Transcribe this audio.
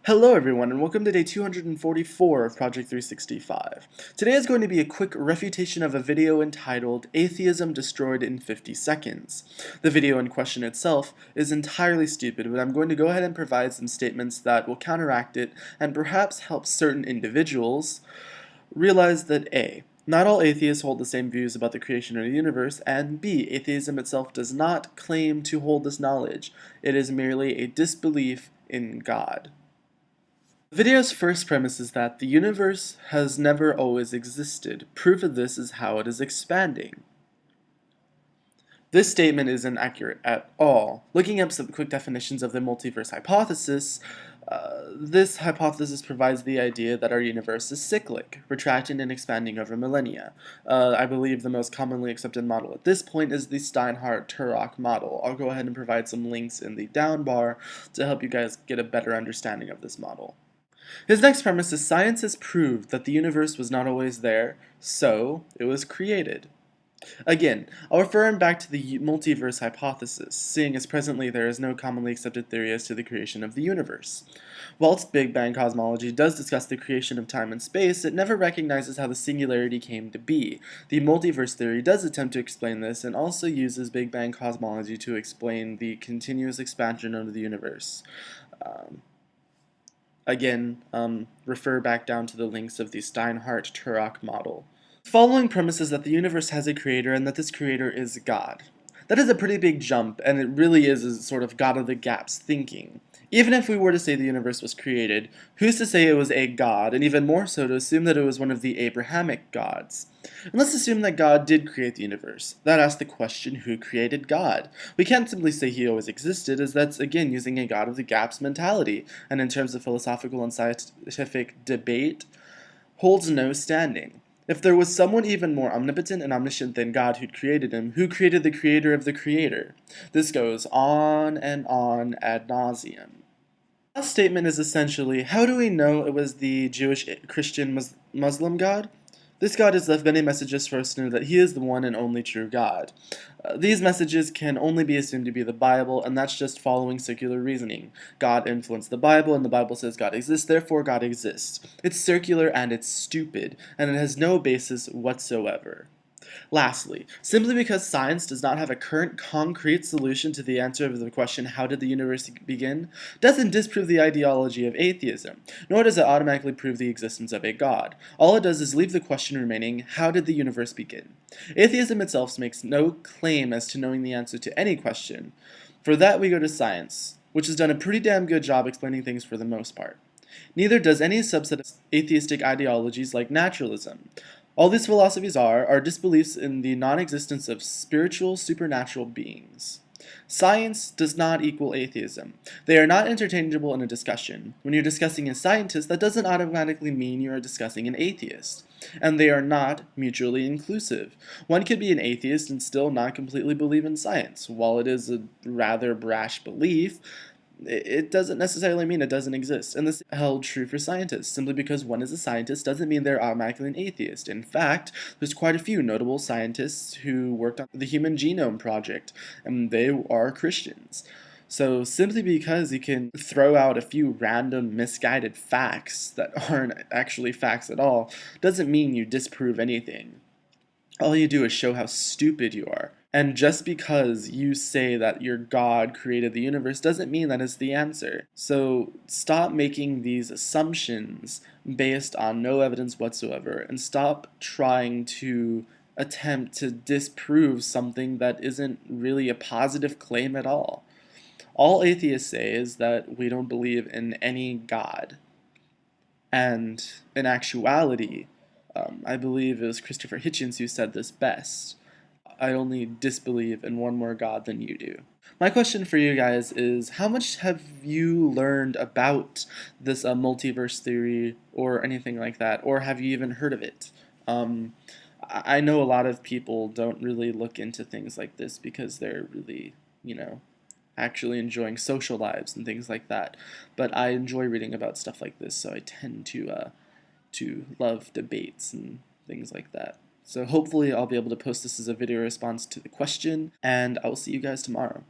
Hello everyone and welcome to day 244 of Project 365. Today is going to be a quick refutation of a video entitled Atheism Destroyed in 50 Seconds. The video in question itself is entirely stupid, but I'm going to go ahead and provide some statements that will counteract it and perhaps help certain individuals realize that A. Not all atheists hold the same views about the creation of the universe, and B. Atheism itself does not claim to hold this knowledge. It is merely a disbelief in God. The video's first premise is that the universe has never always existed. Proof of this is how it is expanding. This statement isn't accurate at all. Looking up some quick definitions of the multiverse hypothesis, this hypothesis provides the idea that our universe is cyclic, retracting and expanding over millennia. I believe the most commonly accepted model at this point is the Steinhardt-Turok model. I'll go ahead and provide some links in the down bar to help you guys get a better understanding of this model. His next premise is science has proved that the universe was not always there, so it was created. Again, I'll refer him back to the multiverse hypothesis, seeing as presently there is no commonly accepted theory as to the creation of the universe. Whilst Big Bang cosmology does discuss the creation of time and space, it never recognizes how the singularity came to be. The multiverse theory does attempt to explain this and also uses Big Bang cosmology to explain the continuous expansion of the universe. Again, refer back down to the links of the Steinhardt-Turok model. The following premise is that the universe has a creator and that this creator is God. That is a pretty big jump, and it really is a sort of God of the gaps thinking. Even if we were to say the universe was created, who's to say it was a god, and even more so to assume that it was one of the Abrahamic gods? And let's assume that God did create the universe. That asks the question, who created God? We can't simply say he always existed, as that's again using a God of the gaps mentality, and in terms of philosophical and scientific debate, holds no standing. If there was someone even more omnipotent and omniscient than God who'd created him, who created the creator of the creator? This goes on and on ad nauseum. The last statement is essentially, how do we know it was the Jewish, Christian, Muslim God? This God has left many messages for us to know that he is the one and only true God. These messages can only be assumed to be the Bible, and that's just following circular reasoning. God influenced the Bible, and the Bible says God exists, therefore God exists. It's circular and it's stupid, and it has no basis whatsoever. Lastly, simply because science does not have a current concrete solution to the answer of the question, how did the universe begin, doesn't disprove the ideology of atheism, nor does it automatically prove the existence of a god. All it does is leave the question remaining, how did the universe begin? Atheism itself makes no claim as to knowing the answer to any question. For that we go to science, which has done a pretty damn good job explaining things for the most part. Neither does any subset of atheistic ideologies like naturalism. All these philosophies are disbeliefs in the non-existence of spiritual, supernatural beings. Science does not equal atheism. They are not interchangeable in a discussion. When you're discussing a scientist, that doesn't automatically mean you are discussing an atheist. And they are not mutually inclusive. One could be an atheist and still not completely believe in science. While it is a rather brash belief, it doesn't necessarily mean it doesn't exist. And this held true for scientists. Simply because one is a scientist doesn't mean they're automatically an atheist. In fact, there's quite a few notable scientists who worked on the Human Genome Project, and they are Christians. So simply because you can throw out a few random misguided facts that aren't actually facts at all, doesn't mean you disprove anything. All you do is show how stupid you are. And just because you say that your God created the universe doesn't mean that it's the answer. So stop making these assumptions based on no evidence whatsoever, and stop trying to attempt to disprove something that isn't really a positive claim at all. All atheists say is that we don't believe in any God. And in actuality, I believe it was Christopher Hitchens who said this best. I only disbelieve in one more God than you do. My question for you guys is, how much have you learned about this multiverse theory or anything like that, or have you even heard of it? I know a lot of people don't really look into things like this because they're really, actually enjoying social lives and things like that. But I enjoy reading about stuff like this, so I tend to love debates and things like that. So hopefully I'll be able to post this as a video response to the question, and I will see you guys tomorrow.